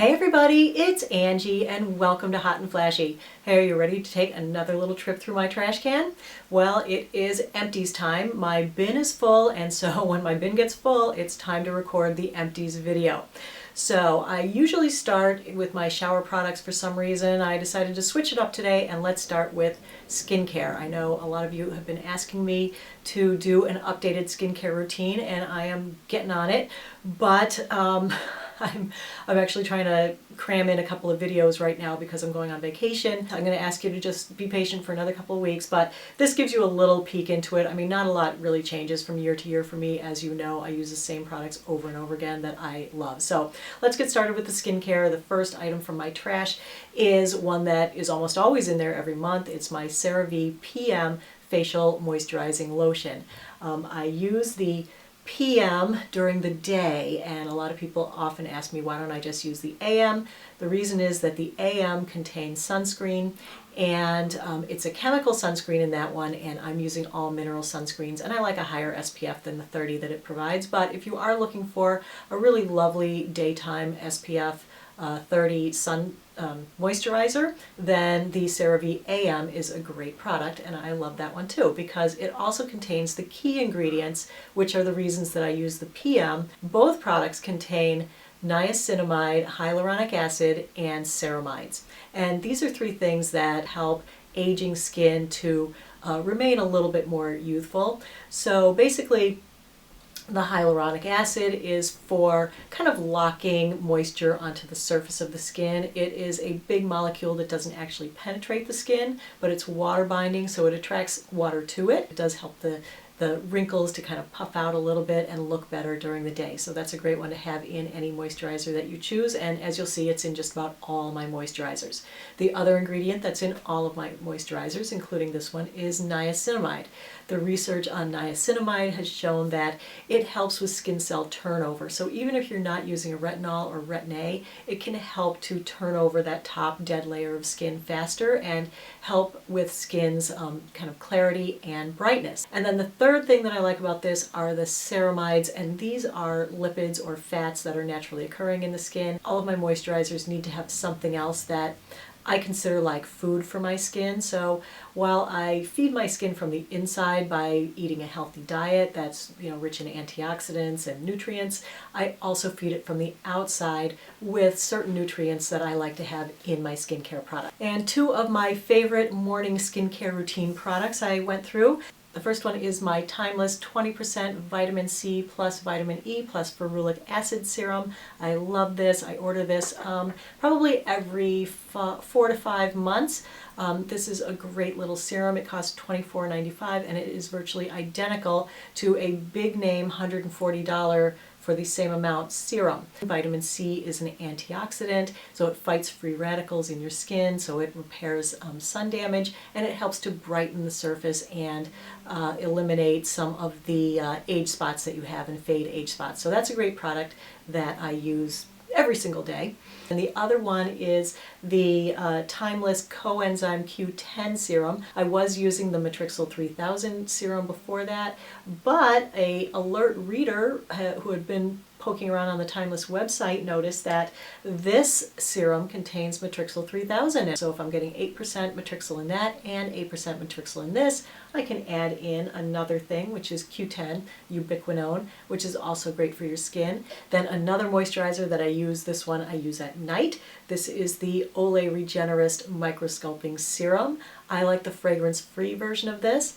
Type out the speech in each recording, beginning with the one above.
Hey everybody, it's Angie and welcome to Hot and Flashy. Hey, are you ready to take another little trip through my trash can? Well, it is empties time. My bin is full, and so when my bin gets full, it's time to record the empties video. So I usually start with my shower products. For some reason I decided to switch it up today, and let's start with skincare. I know a lot of you have been asking me to do an updated skincare routine, and I am getting on it, but I'm actually trying to cram in a couple of videos right now because I'm going on vacation. I'm going to ask you to just be patient for another couple of weeks, but this gives you a little peek into it. I mean, not a lot really changes from year to year for me. As you know, I use the same products over and over again that I love. So let's get started with the skincare. The first item from my trash is one that is almost always in there every month. It's my CeraVe PM Facial Moisturizing Lotion. I use the PM during the day, and a lot of people often ask me, why don't I just use the AM? The reason is that the AM contains sunscreen, and it's a chemical sunscreen in that one, and I'm using all mineral sunscreens, and I like a higher SPF than the 30 that it provides. But if you are looking for a really lovely daytime SPF 30 sun moisturizer, then the CeraVe AM is a great product, and I love that one too because it also contains the key ingredients, which are the reasons that I use the PM. Both products contain niacinamide, hyaluronic acid, and ceramides. And these are three things that help aging skin to remain a little bit more youthful. So basically, the hyaluronic acid is for kind of locking moisture onto the surface of the skin. It is a big molecule that doesn't actually penetrate the skin, but it's water binding, so it attracts water to it. It does help the wrinkles to kind of puff out a little bit and look better during the day. So that's a great one to have in any moisturizer that you choose, and as you'll see, it's in just about all my moisturizers. The other ingredient that's in all of my moisturizers, including this one, is niacinamide. The research on niacinamide has shown that it helps with skin cell turnover. So even if you're not using a retinol or Retin-A, it can help to turn over that top dead layer of skin faster and help with skin's kind of clarity and brightness. And then the third thing that I like about this are the ceramides, and these are lipids or fats that are naturally occurring in the skin. All of my moisturizers need to have something else that I consider like food for my skin. So while I feed my skin from the inside by eating a healthy diet that's rich in antioxidants and nutrients, I also feed it from the outside with certain nutrients that I like to have in my skincare product. And two of my favorite morning skincare routine products I went through. The first one is my timeless 20% vitamin C plus vitamin E plus ferulic acid serum. I love this. I order this probably every 4 to 5 months. This is a great little serum. It costs $24.95, and it is virtually identical to a big name $140 for the same amount serum. Vitamin C is an antioxidant, so it fights free radicals in your skin, so it repairs sun damage, and it helps to brighten the surface and eliminate some of the age spots that you have and fade age spots. So that's a great product that I use every single day. And the other one is the timeless coenzyme Q10 serum. I was using the Matrixyl 3000 serum before that, but a alert reader who had been poking around on the Timeless website noticed that this serum contains Matrixyl 3000. So if I'm getting 8% Matrixyl in that and 8% Matrixyl in this, I can add in another thing, which is Q10, ubiquinone, which is also great for your skin. Then another moisturizer that I use, this one I use at night. This is the Olay Regenerist Microsculpting Serum. I like the fragrance-free version of this.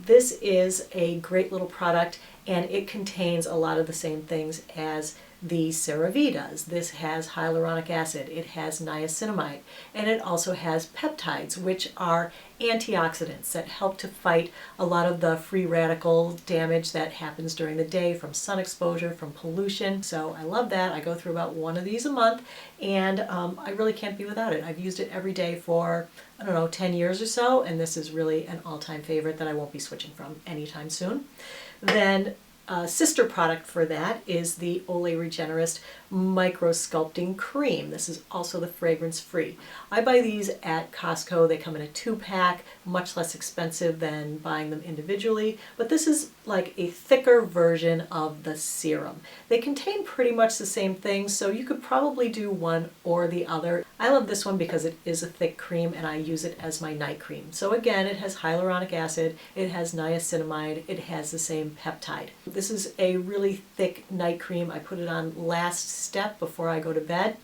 This is a great little product, and it contains a lot of the same things as the CeraVe does. This has hyaluronic acid, it has niacinamide, and it also has peptides, which are antioxidants that help to fight a lot of the free radical damage that happens during the day from sun exposure, from pollution. So I love that. I go through about one of these a month, and I really can't be without it. I've used it every day for, I don't know, 10 years or so, and this is really an all-time favorite that I won't be switching from anytime soon. Then sister product for that is the Olay Regenerist Micro Sculpting Cream. This is also the fragrance free. I buy these at Costco. They come in a 2-pack, much less expensive than buying them individually, but this is like a thicker version of the serum. They contain pretty much the same thing, so you could probably do one or the other. I love this one because it is a thick cream and I use it as my night cream. So again, it has hyaluronic acid, it has niacinamide, it has the same peptide. This is a really thick night cream. I put it on last step before I go to bed,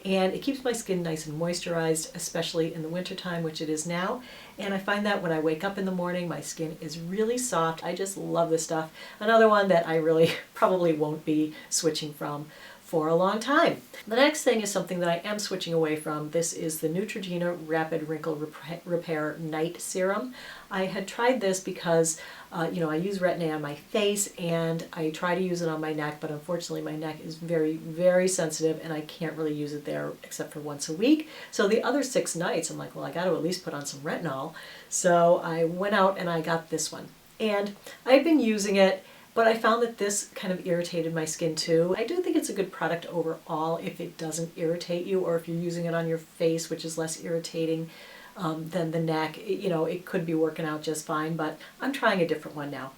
and it keeps my skin nice and moisturized, especially in the wintertime, which it is now. And I find that when I wake up in the morning, my skin is really soft. I just love this stuff. Another one that I really probably won't be switching from for a long time. The next thing is something that I am switching away from. This is the Neutrogena Rapid Wrinkle Repair Night Serum. I had tried this because I use Retin-A on my face and I try to use it on my neck, but unfortunately my neck is very, very sensitive and I can't really use it there except for once a week. So the other 6 nights I'm like, well, I got to at least put on some retinol. So I went out and I got this one. And I've been using it, but I found that this kind of irritated my skin too. I do think it's a good product overall if it doesn't irritate you, or if you're using it on your face, which is less irritating than the neck. It could be working out just fine, but I'm trying a different one now.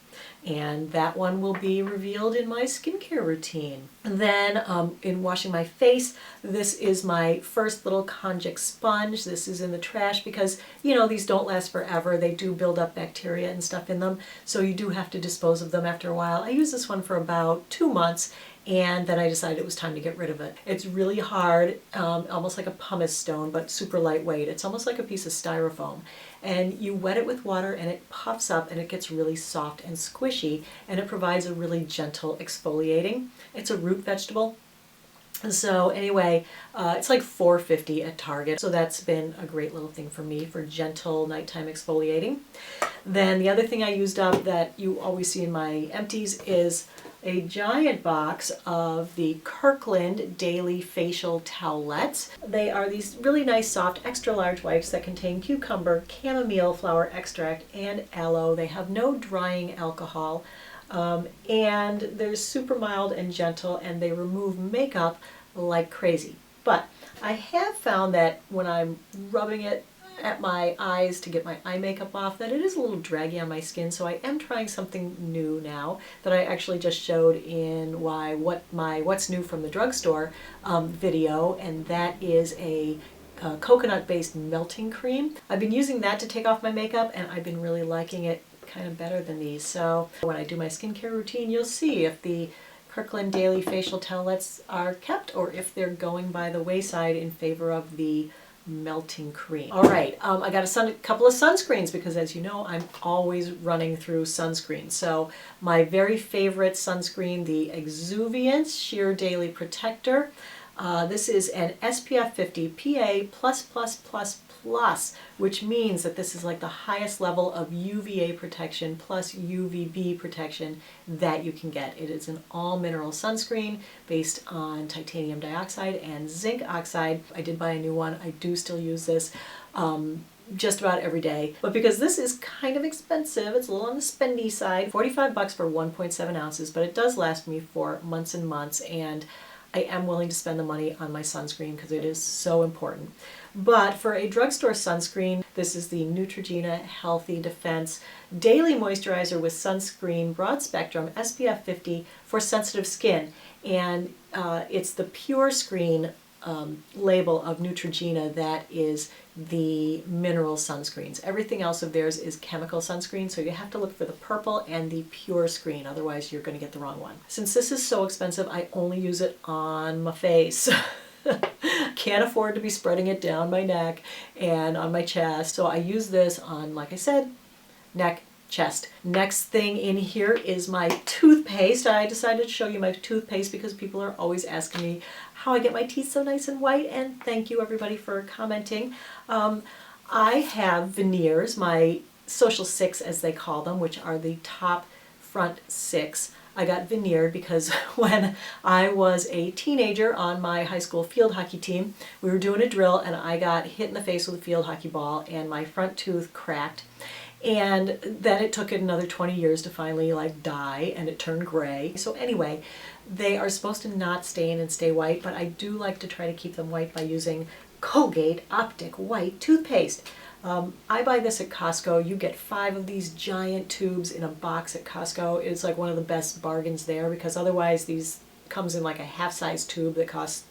And that one will be revealed in my skincare routine. And then in washing my face, this is my first little konjac sponge. This is in the trash because, these don't last forever. They do build up bacteria and stuff in them, so you do have to dispose of them after a while. I used this one for about 2 months, and then I decided it was time to get rid of it. It's really hard, almost like a pumice stone, but super lightweight. It's almost like a piece of styrofoam. And you wet it with water and it puffs up and it gets really soft and squishy, and it provides a really gentle exfoliating. It's a root vegetable. So anyway, it's like $4.50 at Target. So that's been a great little thing for me for gentle nighttime exfoliating. Then the other thing I used up that you always see in my empties is a giant box of the Kirkland Daily Facial Towelettes. They are these really nice, soft, extra large wipes that contain cucumber, chamomile flower extract, and aloe. They have no drying alcohol, and they're super mild and gentle, and they remove makeup like crazy. But I have found that when I'm rubbing it at my eyes to get my eye makeup off, that it is a little draggy on my skin, so I am trying something new now that I actually just showed in What's New from the Drugstore video, and that is a coconut-based melting cream. I've been using that to take off my makeup, and I've been really liking it kind of better than these. So when I do my skincare routine, you'll see if the Kirkland Daily Facial Towelettes are kept or if they're going by the wayside in favor of the melting cream. All right, I got a couple of sunscreens because, as you know, I'm always running through sunscreen. So my very favorite sunscreen, the Exuviance Sheer Daily Protector. This is an SPF 50 PA++++, which means that this is like the highest level of UVA protection plus UVB protection that you can get. It is an all-mineral sunscreen based on titanium dioxide and zinc oxide. I did buy a new one. I do still use this just about every day. But because this is kind of expensive, it's a little on the spendy side, $45 for 1.7 ounces, but it does last me for months and months, and I am willing to spend the money on my sunscreen because it is so important. But for a drugstore sunscreen, this is the Neutrogena Healthy Defense Daily Moisturizer with Sunscreen Broad Spectrum SPF 50 for sensitive skin. And it's the Pure Screen label of Neutrogena that is the mineral sunscreens. Everything else of theirs is chemical sunscreen, so you have to look for the purple and the Pure Screen, otherwise you're going to get the wrong one. Since this is so expensive, I only use it on my face. Can't afford to be spreading it down my neck and on my chest, so I use this on, like I said, neck, chest. Next thing in here is my toothpaste. I decided to show you my toothpaste because people are always asking me how I get my teeth so nice and white, and thank you everybody for commenting. I have veneers, my social 6 as they call them, which are the top front 6. I got veneered because when I was a teenager on my high school field hockey team, we were doing a drill and I got hit in the face with a field hockey ball and my front tooth cracked. And then it took it another 20 years to finally like die, and it turned gray. So anyway, they are supposed to not stain and stay white, but I do like to try to keep them white by using Colgate Optic White toothpaste. I buy this at Costco. You get 5 of these giant tubes in a box at Costco. It's like one of the best bargains there, because otherwise these comes in like a half-size tube that costs,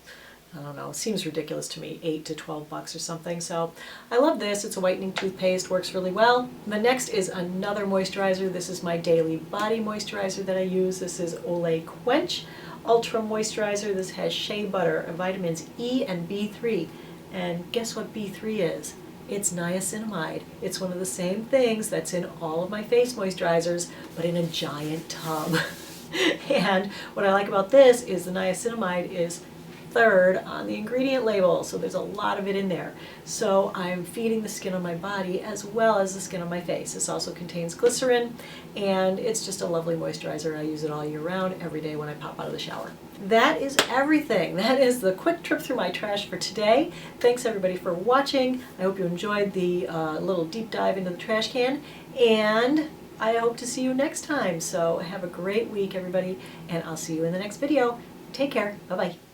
I don't know, it seems ridiculous to me, 8 to 12 bucks or something. So I love this. It's a whitening toothpaste, works really well. The next is another moisturizer. This is my daily body moisturizer that I use. This is Olay Quench Ultra Moisturizer. This has shea butter, vitamins E and B3. And guess what B3 is? It's niacinamide. It's one of the same things that's in all of my face moisturizers, but in a giant tub. And what I like about this is the niacinamide is third on the ingredient label, so there's a lot of it in there. So I'm feeding the skin on my body as well as the skin on my face. This also contains glycerin, and it's just a lovely moisturizer. I use it all year round, every day when I pop out of the shower. That is everything. That is the quick trip through my trash for today. Thanks everybody for watching. I hope you enjoyed the little deep dive into the trash can, and I hope to see you next time. So have a great week, everybody, and I'll see you in the next video. Take care. Bye-bye.